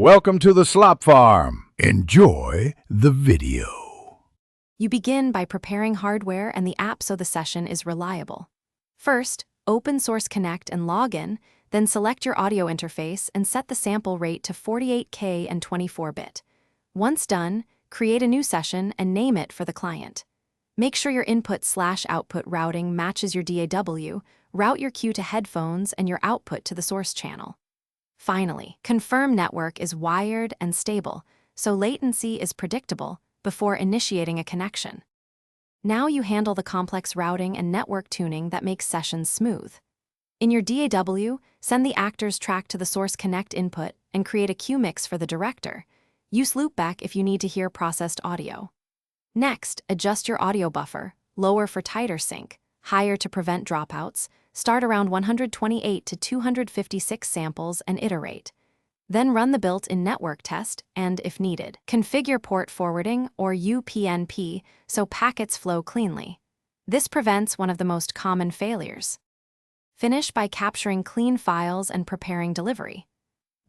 Welcome to the Slop Farm. Enjoy the video. You begin by preparing hardware and the app so the session is reliable. First, open Source Connect and log in, then select your audio interface and set the sample rate to 48K and 24-bit. Once done, create a new session and name it for the client. Make sure your input/output routing matches your DAW, route your cue to headphones and your output to the source channel. Finally, confirm network is wired and stable, so latency is predictable before initiating a connection. Now you handle the complex routing and network tuning that makes sessions smooth. In your DAW, send the actor's track to the Source Connect input and create a cue mix for the director. Use loopback if you need to hear processed audio. Next, adjust your audio buffer, lower for tighter sync, higher to prevent dropouts, start around 128 to 256 samples and iterate. Then run the built-in network test and, if needed, configure port forwarding or UPnP so packets flow cleanly. This prevents one of the most common failures. Finish by capturing clean files and preparing delivery.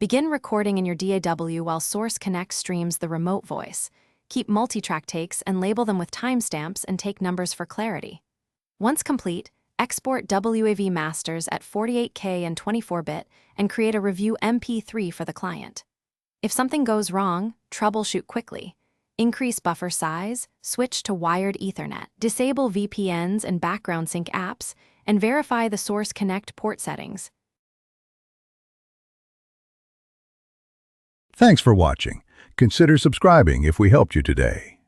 Begin recording in your DAW while Source Connect streams the remote voice. Keep multi-track takes and label them with timestamps and take numbers for clarity. Once complete, export WAV masters at 48K and 24-bit and create a review MP3 for the client. If something goes wrong, troubleshoot quickly. Increase buffer size, switch to wired Ethernet, disable VPNs and background sync apps, and verify the Source Connect port settings. Thanks for watching. Consider subscribing if we helped you today.